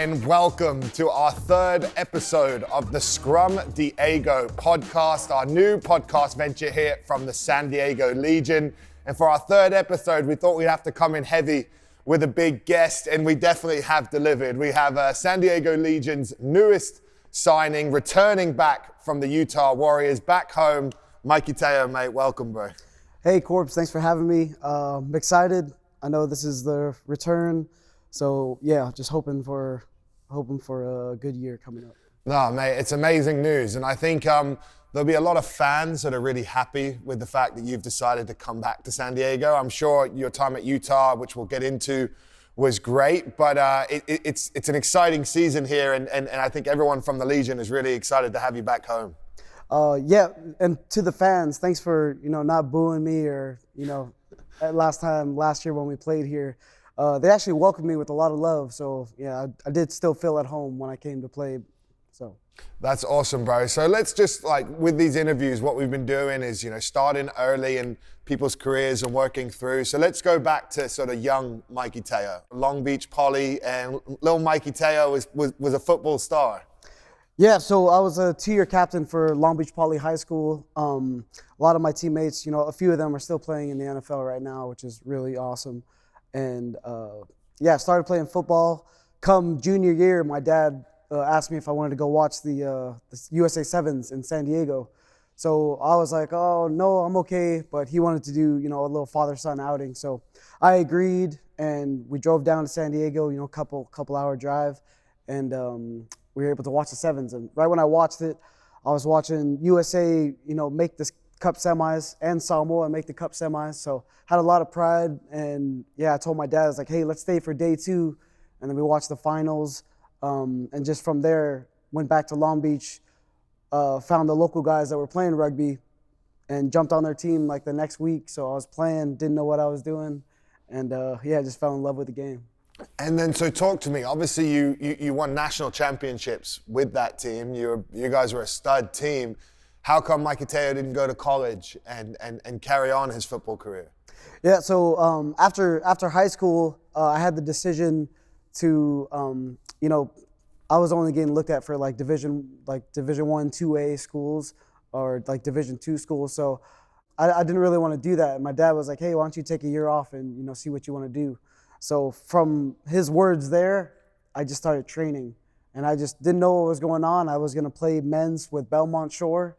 and welcome to our third episode of the Scrum Diego podcast, our new podcast venture here from the San Diego Legion. And for our third episode, we thought we'd have to come in heavy with a big guest, and we definitely have delivered. We have San Diego Legion's newest signing, returning back from the Utah Warriors, back home. Mikey Te'o, mate, welcome, bro. Hey, Corbs, thanks for having me. I'm excited. I know this is the return, so yeah, just hoping for a good year coming up. No, mate, it's amazing news, and I think there'll be a lot of fans that are really happy with the fact that you've decided to come back to San Diego. I'm sure your time at Utah, which we'll get into, was great, but it's an exciting season here, and I think everyone from the Legion is really excited to have you back home. Yeah, and to the fans, thanks for not booing me or last year when we played here. They actually welcomed me with a lot of love, so yeah, I did still feel at home when I came to play. So that's awesome, bro. So let's just, with these interviews, what we've been doing is starting early in people's careers and working through. So let's go back to sort of young Mikey Te'o, Long Beach Poly, and little Mikey Te'o was a football star. Yeah, so I was a 2-year captain for Long Beach Poly High School. A lot of my teammates, a few of them are still playing in the NFL right now, which is really awesome. And I started playing football. Come junior year, my dad asked me if I wanted to go watch the USA Sevens in San Diego. So I was like, oh, no, I'm okay. But he wanted to do, a little father-son outing. So I agreed, and we drove down to San Diego, couple hour drive. And we were able to watch the Sevens. And right when I watched it, I was watching USA, make the Cup semis, and Samoa make the Cup semis. So had a lot of pride. And yeah, I told my dad, I was like, hey, let's stay for day 2. And then we watched the finals. And just from there, went back to Long Beach, found the local guys that were playing rugby, and jumped on their team like the next week. So I was playing, didn't know what I was doing. And just fell in love with the game. And then, so talk to me. Obviously, you won national championships with that team. You guys were a stud team. How come Mikey Te'o didn't go to college and carry on his football career? Yeah, so after high school, I had the decision to, I was only getting looked at for Division 1, 2A schools or Division 2 schools. So I didn't really want to do that. And my dad was like, hey, why don't you take a year off and see what you want to do? So from his words there, I just started training, and I just didn't know what was going on. I was going to play men's with Belmont Shore,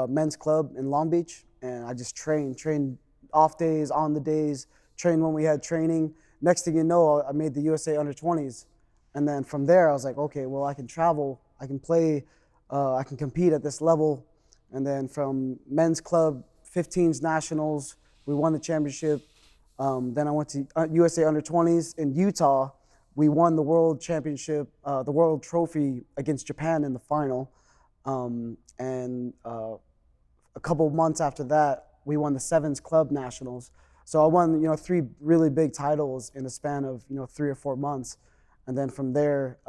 men's club in Long Beach, and I just trained off days, on the days, trained when we had training. Next thing you know, I made the USA Under-20s, and then from there I was like, okay, well, I can travel, I can play, I can compete at this level. And then from men's club, 15s nationals, we won the championship. Then I went to USA Under-20s in Utah. We won the world championship, the world trophy against Japan in the final. And a couple of months after that, we won the Sevens Club Nationals. So I won, 3 really big titles in a span of, 3 or 4 months. And then from there,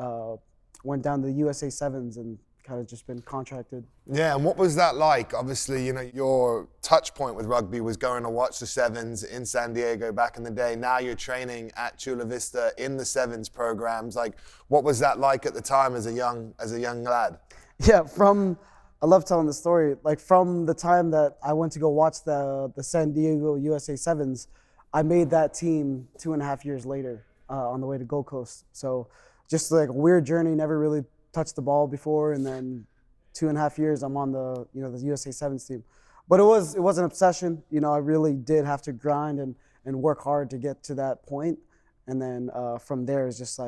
went down to the USA Sevens and kind of just been contracted. Yeah, and what was that like? Obviously, your touch point with rugby was going to watch the Sevens in San Diego back in the day. Now you're training at Chula Vista in the Sevens programs. What was that like at the time as a young lad? Yeah, I love telling the story. From the time that I went to go watch the San Diego USA Sevens, I made that team 2.5 years later on the way to Gold Coast. So just a weird journey, never really touched the ball before, and then 2.5 years I'm on the the USA Sevens team. But it was an obsession. I really did have to grind and work hard to get to that point. And then from there is just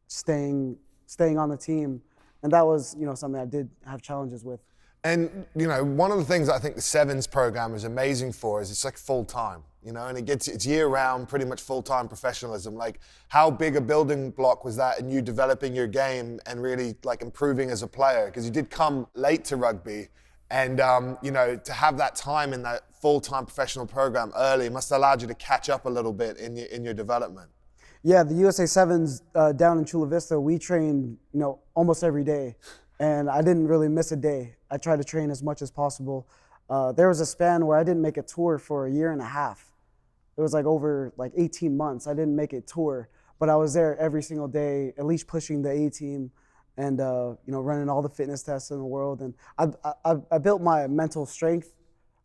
staying on the team. And that was something I did have challenges with. And one of the things I think the Sevens program is amazing for is it's full time, and it's year round, pretty much full time professionalism. How big a building block was that in you developing your game and really improving as a player? Because you did come late to rugby, and to have that time in that full time professional program early must have allowed you to catch up a little bit in your development. Yeah, the USA Sevens down in Chula Vista, we trained almost every day. And I didn't really miss a day. I tried to train as much as possible. There was a span where I didn't make a tour for a year and a half. It was over 18 months. I didn't make a tour. but I was there every single day, at least pushing the A team, and running all the fitness tests in the world. And I built my mental strength.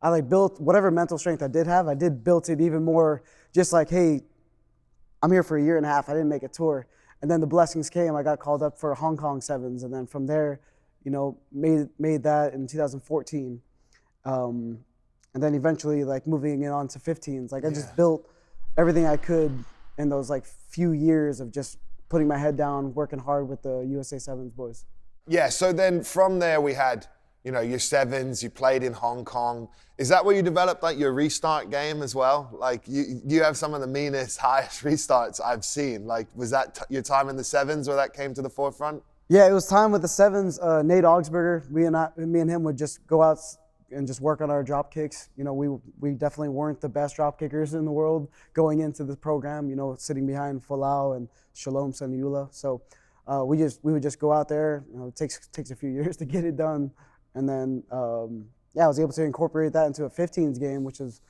I built whatever mental strength I did have. I did built it even more. Just like, hey, I'm here for a year and a half. I didn't make a tour, and then the blessings came. I got called up for Hong Kong Sevens, and then from there, made that in 2014. And then eventually, moving it on to 15s. I just built everything I could in those few years of just putting my head down, working hard with the USA Sevens boys. Yeah. So then from there we had, your sevens. You played in Hong Kong. Is that where you developed your restart game as well? You have some of the meanest, highest restarts I've seen. Was that your time in the sevens where that came to the forefront? Yeah, it was time with the sevens. Nate Augsburger, me and him would just go out and just work on our drop kicks. We definitely weren't the best drop kickers in the world going into the program, sitting behind Folau and Shalom Saniula. So we would just go out there. It takes a few years to get it done. And then, I was able to incorporate that into a 15s game, which was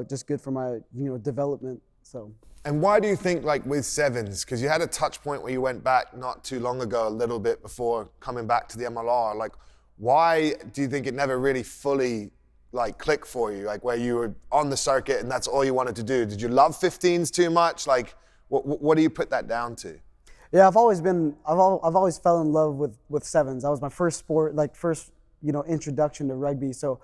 just good for my, development. So. And why do you think, with sevens, because you had a touch point where you went back not too long ago, a little bit before coming back to the MLR, why do you think it never really fully clicked for you? Where you were on the circuit and that's all you wanted to do? Did you love 15s too much? What do you put that down to? Yeah, I've always fell in love with sevens. That was my first sport, introduction to rugby. So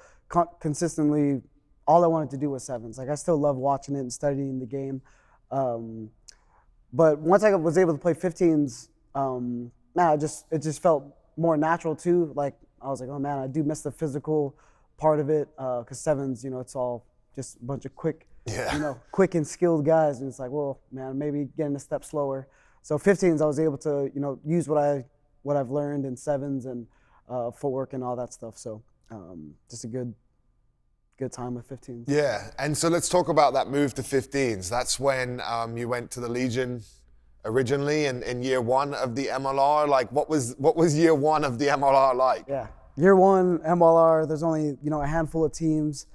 consistently, all I wanted to do was sevens. I still love watching it and studying the game. But once I was able to play 15s, it just felt more natural too. I was like, oh man, I do miss the physical part of it. Cause sevens, it's all just a bunch of quick and skilled guys. And it's well, man, maybe getting a step slower. So 15s, I was able to, use what I've learned in sevens and footwork and all that stuff. So just a good time with 15s. Yeah, and so let's talk about that move to 15s. That's when you went to the Legion originally in year one of the MLR. What was year one of the MLR like? Yeah, year one MLR. There's only a handful of teams.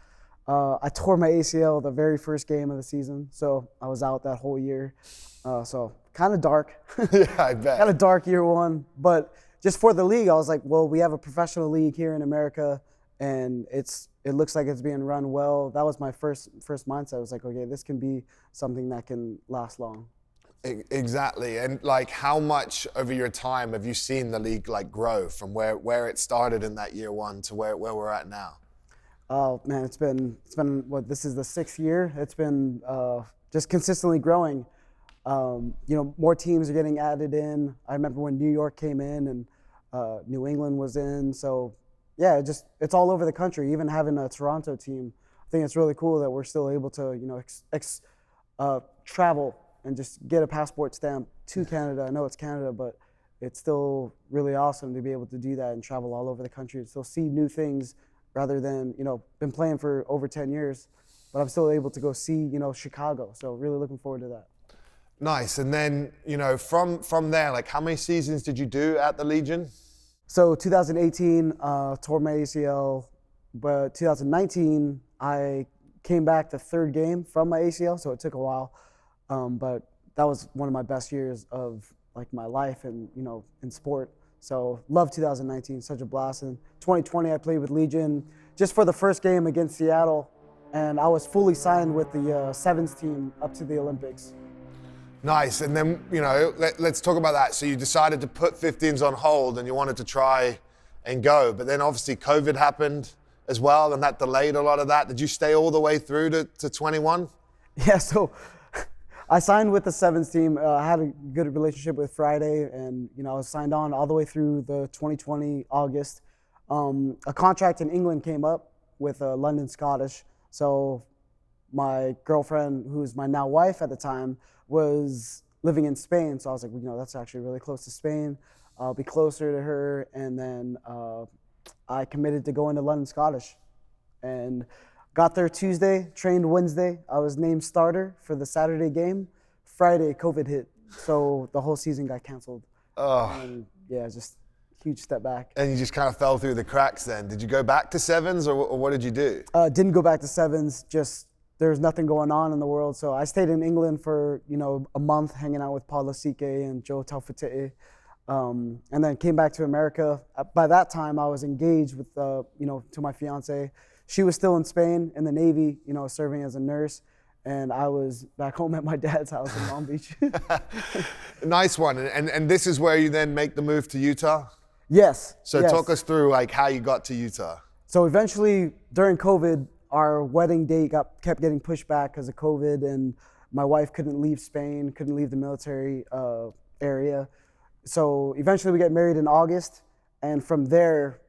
I tore my ACL the very first game of the season, so I was out that whole year. So kind of dark. Yeah, I bet. Kind of dark year one, but just for the league, I was like, well, we have a professional league here in America, and it looks like it's being run well. That was my first mindset. I was like, okay, this can be something that can last long. Exactly. And how much over your time have you seen the league grow from where it started in that year one to where we're at now? Oh man, it's been what, this is the 6th year. It's been just consistently growing. More teams are getting added in. I remember when New York came in and New England was in. So yeah, it's all over the country. Even having a Toronto team, I think it's really cool that we're still able to travel and just get a passport stamp to Canada. I know it's Canada, but it's still really awesome to be able to do that and travel all over the country and still see new things rather than, been playing for over 10 years, but I'm still able to go see, Chicago. So really looking forward to that. Nice. And then, from there, how many seasons did you do at the Legion? So 2018, tore my ACL, but 2019, I came back the 3rd game from my ACL, so it took a while. But that was one of my best years of my life and, in sport. So love 2019, such a blast. And 2020, I played with Legion just for the first game against Seattle, and I was fully signed with the sevens team up to the Olympics. Nice. And then, let's talk about that. So you decided to put 15s on hold and you wanted to try and go, but then obviously COVID happened as well, and that delayed a lot of that. Did you stay all the way through to 21? Yeah, so I signed with the sevens team. I had a good relationship with Friday, and I was signed on all the way through the 2020 August. A contract in England came up with London Scottish. So my girlfriend, who's my now wife at the time, was living in Spain. So I was like, that's actually really close to Spain. I'll be closer to her. And then I committed to going to London Scottish, and got there Tuesday, trained Wednesday. I was named starter for the Saturday game. Friday, COVID hit, so the whole season got canceled. Oh. And yeah, just huge step back. And you just kind of fell through the cracks then. Did you go back to sevens or what did you do? Didn't go back to sevens, just there's nothing going on in the world. So I stayed in England for, a month hanging out with Paul Lasike and Joe Taufete'e. And then came back to America. By that time, I was engaged with, to my fiance. She was still in Spain in the Navy, serving as a nurse. And I was back home at my dad's house in Long Beach. Nice one. And this is where you then make the move to Utah? Yes. So yes. talk us through like how you got to Utah. So eventually, during COVID, our wedding date kept getting pushed back because of COVID, and my wife couldn't leave Spain, couldn't leave the military area. So eventually we get married in August, and from there,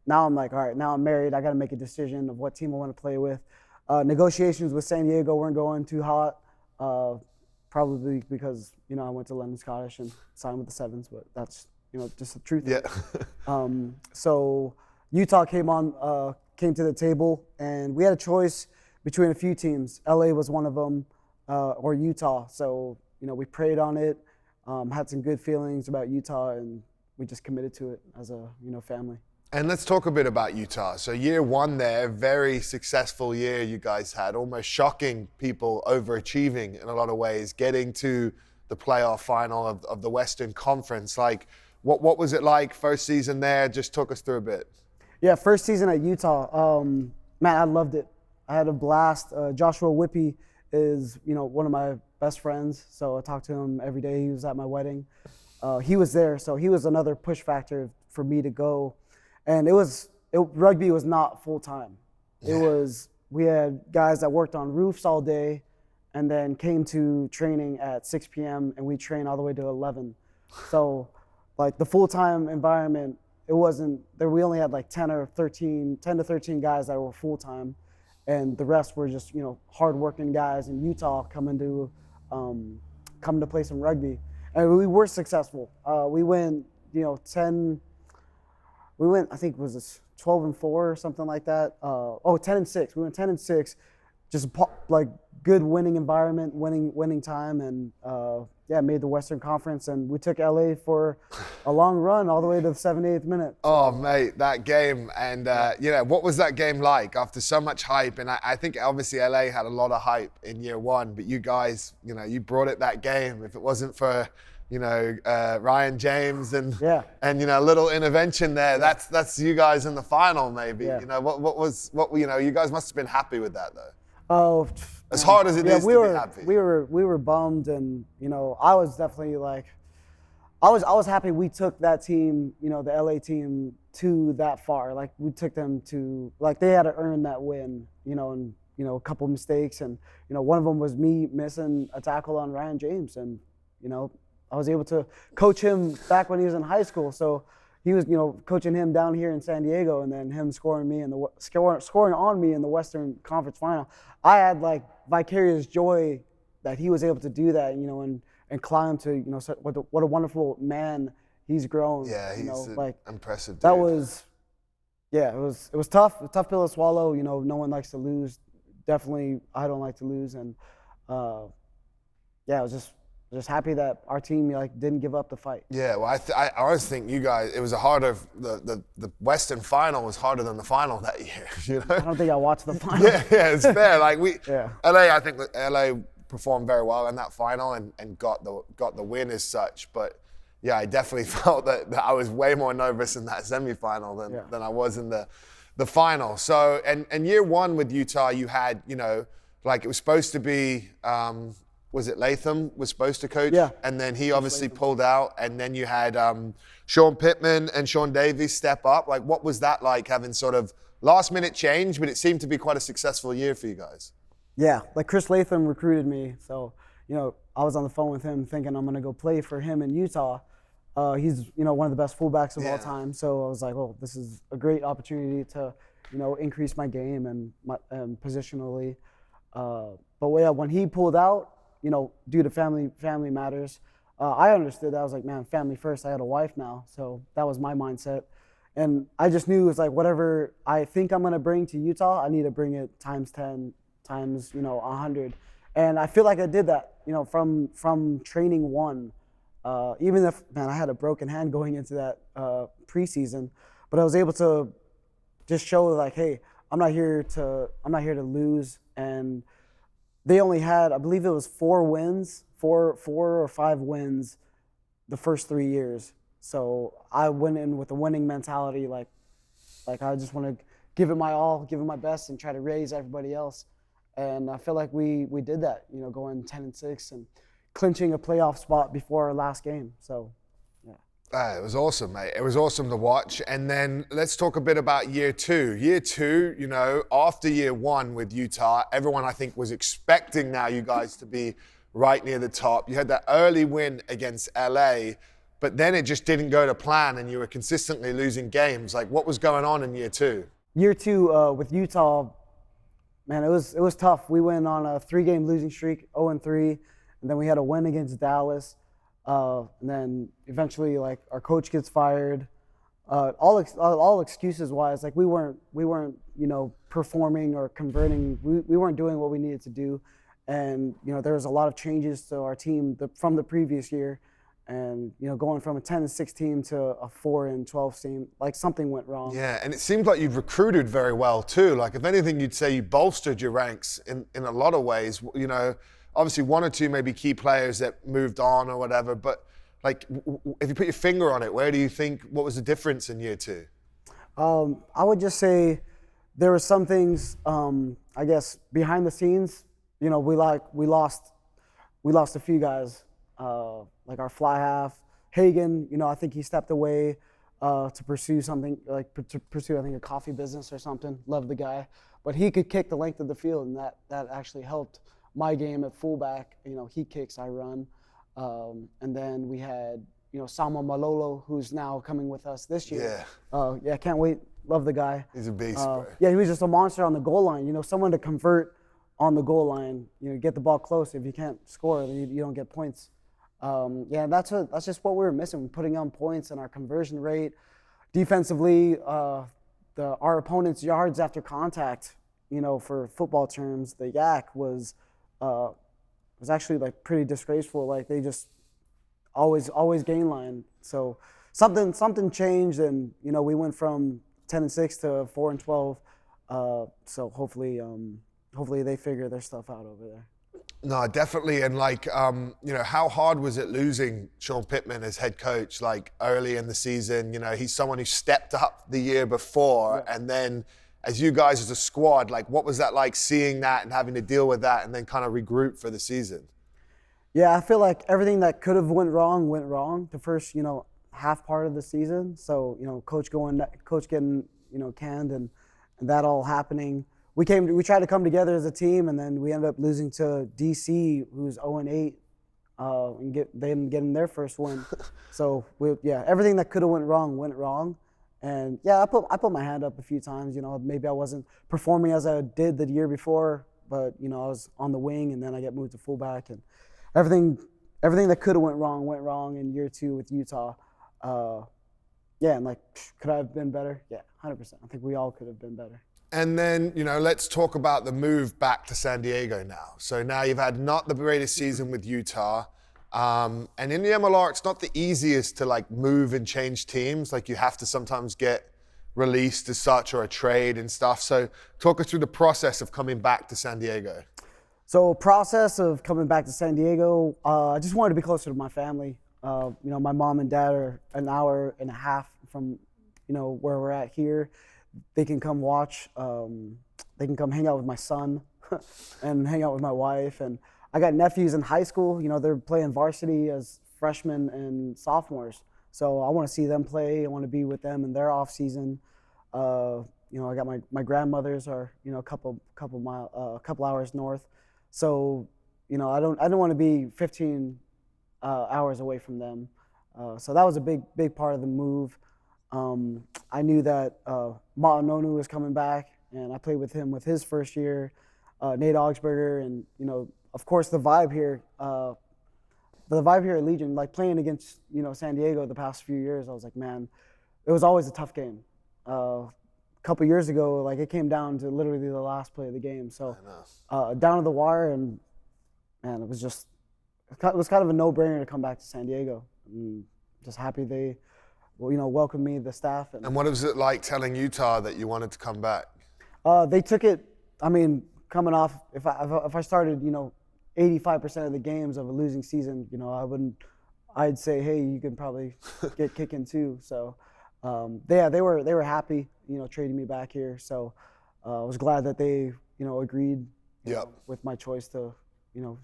now I'm like, all right, now I'm married, I gotta make a decision of what team I wanna play with. Negotiations with San Diego weren't going too hot, probably because, I went to London Scottish and signed with the Sevens, but that's, just the truth. Yeah. So Utah came to the table, and we had a choice between a few teams. LA was one of them, or Utah. So, we prayed on it, had some good feelings about Utah, and we just committed to it as a, family. And let's talk a bit about Utah. So year one there, very successful year you guys had, almost shocking people, overachieving in a lot of ways, getting to the playoff final of the Western Conference. Like, what was it like first season there? Just talk us through a bit. Yeah, first season at Utah, man, I loved it. I had a blast. Joshua Whippy is, one of my best friends, so I talked to him every day. He was at my wedding. He was there, so he was another push factor for me to go. And rugby was not full time. We had guys that worked on roofs all day and then came to training at 6 p.m. and we trained all the way to 11. So like the full-time environment, it wasn't there. We only had like 10 to 13 guys that were full-time, and the rest were just, hard-working guys in Utah coming to play some rugby. And we were successful. We went, 10, I think it was 12-4 or something like that. 10-6. We went 10-6, just like good winning environment, winning time, and made the Western Conference, and we took LA for a long run all the way to the 78th minute. Oh, mate, that game. And, what was that game like after so much hype? And I think obviously LA had a lot of hype in year one, but you guys, you brought it that game. If it wasn't for, Ryan James and a little intervention there, that's you guys in the final maybe. Yeah. You guys must have been happy with that though. Oh, as hard as it is to be happy. We were bummed, and I was definitely like, I was happy we took that team, the LA team, to that far. Like we took them to, like they had to earn that win, and a couple mistakes, and one of them was me missing a tackle on Ryan James, and I was able to coach him back when he was in high school, so he was, coaching him down here in San Diego, and then him scoring on me in the Western Conference Final. I had like vicarious joy that he was able to do that, and climb to, what a wonderful man he's grown. Yeah, he's impressive. Dude. That was, it was tough, a tough pill to swallow. No one likes to lose. Definitely, I don't like to lose, and I was just happy that our team didn't give up the fight. Yeah, well, I always think you guys, it was the Western Final was harder than the final that year. I don't think I watched the final. Yeah, it's fair. Like LA, I think LA performed very well in that final and got the win as such. But yeah, I definitely felt that I was way more nervous in that semifinal than I was in the final. So and year one with Utah, you had it was supposed to be. Was it Latham was supposed to coach? Yeah. And then he obviously pulled out. And then you had Sean Pittman and Sean Davies step up. Like, what was that like, having sort of last minute change, but it seemed to be quite a successful year for you guys? Yeah, like Chris Latham recruited me. So, I was on the phone with him thinking I'm going to go play for him in Utah. He's, one of the best fullbacks of all time. So I was like, oh, this is a great opportunity to, increase my game and positionally. But when he pulled out, due to family matters, I understood that. I was like, man, family first. I had a wife now, so that was my mindset. And I just knew it was like, whatever I think I'm gonna bring to Utah, I need to bring it times 10, times 100. And I feel like I did that, from training one. Even if, man, I had a broken hand going into that preseason, but I was able to just show like, hey, I'm not here to lose, and they only had, I believe it was 4 or 5 wins the first 3 years. So I went in with a winning mentality, like I just want to give it my all, give it my best, and try to raise everybody else. And I feel like we did that, going 10-6 and clinching a playoff spot before our last game. So, yeah. It was awesome, mate. It was awesome to watch. And then let's talk a bit about year two. Year two, after year one with Utah, everyone I think was expecting now you guys to be right near the top. You had that early win against LA, but then it just didn't go to plan and you were consistently losing games. Like, what was going on in year two? Year two with Utah, man, it was tough. We went on a 3-game losing streak, 0-3, and then we had a win against Dallas. And then eventually, like, our coach gets fired. All excuses wise, like we weren't performing or converting. We weren't doing what we needed to do, and there was a lot of changes to our team from the previous year, and going from a 10-6 team to a 4-12 team, like something went wrong. Yeah, and it seemed like you'd recruited very well too. Like, if anything, you'd say you bolstered your ranks in a lot of ways. Obviously 1 or 2 maybe key players that moved on or whatever, but like, if you put your finger on it, what was the difference in year two? I would just say there were some things, I guess, behind the scenes. We lost a few guys, like our fly half, Hagen. I think he stepped away to pursue something, I think, a coffee business or something. Loved the guy, but he could kick the length of the field, and that actually helped my game at fullback. He kicks, I run. And then we had, Sama Malolo, who's now coming with us this year. Yeah. Can't wait. Love the guy. He's a beast, bro. Yeah, he was just a monster on the goal line. Someone to convert on the goal line. Get the ball close. If you can't score, then you don't get points. That's just what we were missing. Putting on points and our conversion rate. Defensively, our opponent's yards after contact, for football terms, the yak was actually like pretty disgraceful. Like, they just always gain line. So something changed, and we went from 10-6 to 4-12. So hopefully they figure their stuff out over there. No, definitely. And how hard was it losing Sean Pittman as head coach, like, early in the season? He's someone who stepped up the year before, and then as you guys as a squad, like, what was that like, seeing that and having to deal with that and then kind of regroup for the season? Yeah, I feel like everything that could have went wrong the first, half part of the season. So, coach getting, canned and that all happening. We tried to come together as a team, and then we ended up losing to DC, who's 0-8, and getting their first win. So everything that could have went wrong. And I put my hand up a few times. Maybe I wasn't performing as I did the year before, but I was on the wing, and then I get moved to fullback, and everything that could have went wrong in year two with Utah. And like, could I have been better? Yeah, 100%. I think we all could have been better. And then, let's talk about the move back to San Diego now. So now you've had not the greatest season with Utah. And in the MLR, it's not the easiest to like move and change teams. Like, you have to sometimes get released as such, or a trade and stuff. So talk us through the process of coming back to San Diego. So process of coming back to San Diego, I just wanted to be closer to my family. My mom and dad are an hour and a half from, where we're at here. They can come watch. They can come hang out with my son and hang out with my wife. And I got nephews in high school. They're playing varsity as freshmen and sophomores. So I want to see them play. I want to be with them in their off season. I got my grandmothers are a couple hours north. So I don't want to be 15 hours away from them. So that was a big part of the move. I knew that Ma'anonu was coming back, and I played with him with his first year. Nate Augsburger, and of course the vibe here at Legion, like playing against San Diego the past few years, I was like, man, it was always a tough game. A couple years ago, like, it came down to literally the last play of the game. So down to the wire, and man, it was kind of a no-brainer to come back to San Diego. And just happy they welcomed me, the staff. And what was it like telling Utah that you wanted to come back? They took it, coming off, if I started, 85% of the games of a losing season, I'd say, hey, you can probably get kicking too. So, they were happy, trading me back here. So, I was glad that they, agreed with my choice to,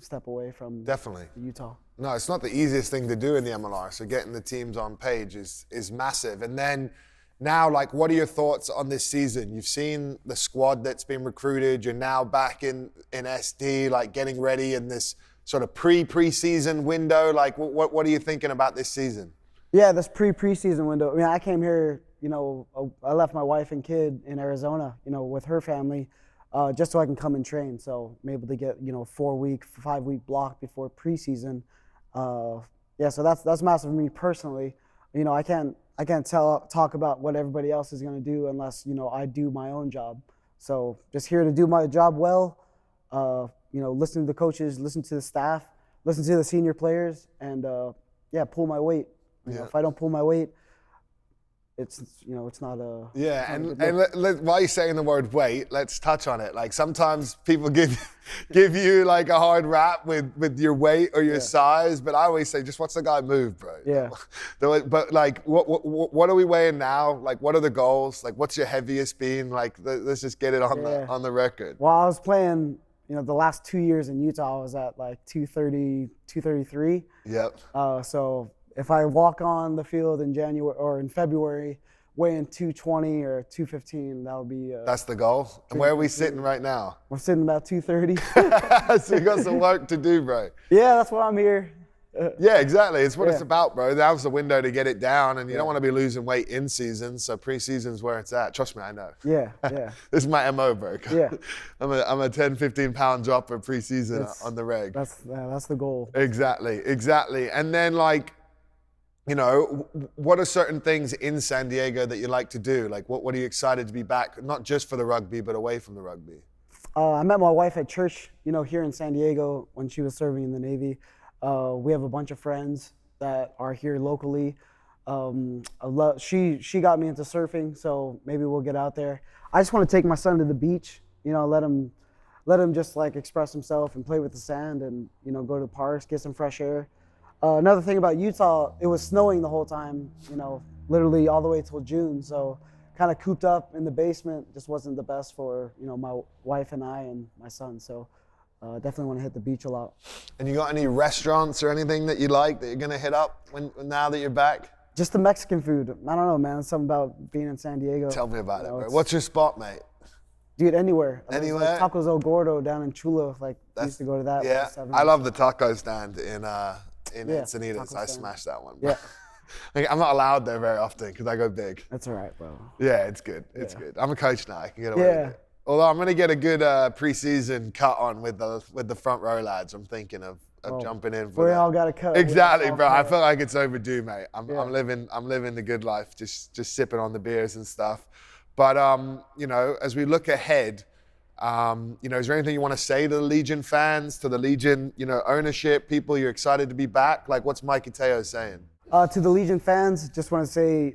step away from Definitely. Utah. No, it's not the easiest thing to do in the MLR. So getting the teams on page is massive. And then now, like, what are your thoughts on this season? You've seen the squad that's been recruited. You're now back in SD, like getting ready in this sort of preseason window. Like, what are you thinking about this season? Yeah, this preseason window. I mean, I came here, I left my wife and kid in Arizona, with her family, just so I can come and train. So I'm able to get, 4-week, 5-week block before preseason. Yeah, so that's massive for me personally. I can't talk about what everybody else is going to do unless, I do my own job. So just here to do my job well, listen to the coaches, listen to the staff, listen to the senior players, and pull my weight. If I don't pull my weight, it's not a while you're saying the word weight, let's touch on it. Like sometimes people give you like a hard rap with your weight or your size, but I always say just watch the guy move, bro. Yeah. But like what are we weighing now? Like what are the goals? Like what's your heaviest been? Like let's just get it on the record. Well, I was playing, the last 2 years in Utah, I was at like 230, 233. Yep. So if I walk on the field in January or in February, weighing 220 or 215, that would be. That's the goal. And where are we sitting right now? We're sitting about 230. So you got some work to do, bro. Yeah, that's why I'm here. Yeah, exactly. It's what it's about, bro. Now's the window to get it down, and you don't want to be losing weight in season. So preseason's where it's at. Trust me, I know. Yeah. This is my MO, bro. Yeah. I'm a 10, 15 pound dropper preseason on the reg. That's the goal. Exactly. And then like, what are certain things in San Diego that you like to do? Like, what are you excited to be back, not just for the rugby, but away from the rugby? I met my wife at church, here in San Diego when she was serving in the Navy. We have a bunch of friends that are here locally. She got me into surfing, so maybe we'll get out there. I just want to take my son to the beach, let him just like express himself and play with the sand and, go to the parks, get some fresh air. Another thing about Utah, it was snowing the whole time, literally all the way till June. So kind of cooped up in the basement just wasn't the best for, my wife and I and my son. So definitely want to hit the beach a lot. And you got any restaurants or anything that you like that you're going to hit up now that you're back? Just the Mexican food. I don't know, man. Something about being in San Diego. Tell me about it, bro. What's your spot, mate? Dude, anywhere. Anywhere? Like Tacos El Gordo down in Chulo. Like, we used to go to that. Yeah, I love the taco stand in Encinitas. I smashed that one. Yeah. I'm not allowed there very often because I go big. That's all right, bro. Yeah, it's good. It's good. I'm a coach now. I can get away with it. Although I'm going to get a good preseason cut on with the front row lads. I'm thinking of jumping in for We that. all got a cut. Exactly, bro. I feel like it's overdue, mate. I'm living the good life, just sipping on the beers and stuff. But as we look ahead, is there anything you want to say to the Legion fans, to the Legion, ownership, people you're excited to be back? Like, what's Mikey Te'o saying? To the Legion fans, just want to say,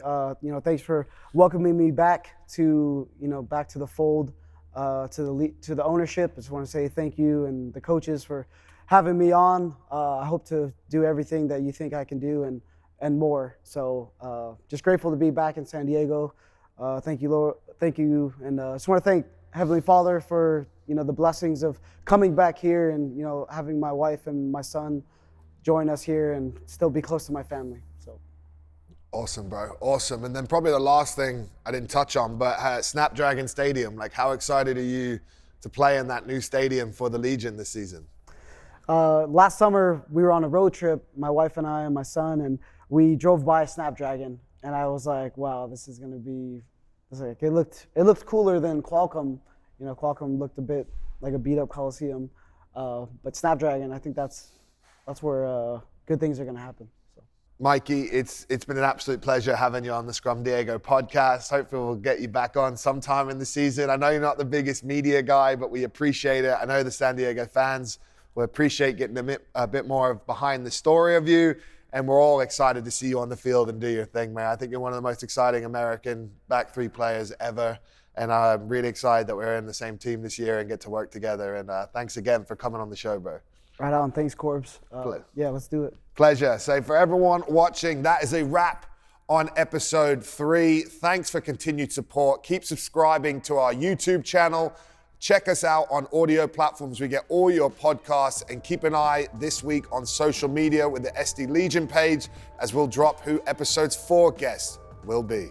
thanks for welcoming me back to the fold, to the ownership. I just want to say thank you and the coaches for having me on. I hope to do everything that you think I can do and more. So just grateful to be back in San Diego. Thank you, Lord. Thank you, and just want to thank Heavenly Father for the blessings of coming back here and having my wife and my son join us here and still be close to my family. So awesome, bro. Awesome. And then probably the last thing I didn't touch on, but Snapdragon Stadium. Like, how excited are you to play in that new stadium for the Legion this season? Last summer we were on a road trip, my wife and I and my son, and we drove by Snapdragon, and I was like, wow, this is gonna be. It looked cooler than Qualcomm. Qualcomm looked a bit like a beat up Coliseum, but Snapdragon, I think that's where good things are going to happen. So. Mikey, it's been an absolute pleasure having you on the Scrum Diego podcast. Hopefully we'll get you back on sometime in the season. I know you're not the biggest media guy, but we appreciate it. I know the San Diego fans will appreciate getting a bit more of behind the story of you. And we're all excited to see you on the field and do your thing, man. I think you're one of the most exciting American back three players ever. And I'm really excited that we're in the same team this year and get to work together. And thanks again for coming on the show, bro. Right on. Thanks, Corbs. Yeah, let's do it. Pleasure. So for everyone watching, that is a wrap on episode 3. Thanks for continued support. Keep subscribing to our YouTube channel. Check us out on audio platforms. We get all your podcasts, and keep an eye this week on social media with the SD Legion page, as we'll drop who episode's 4 guests will be.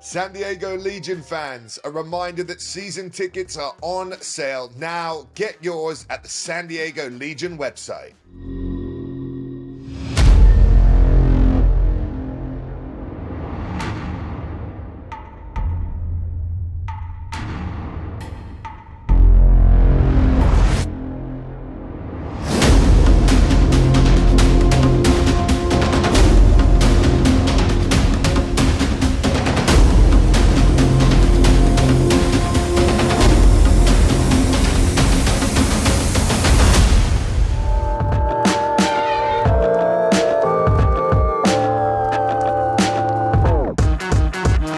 San Diego Legion fans, a reminder that season tickets are on sale now. Get yours at the San Diego Legion website.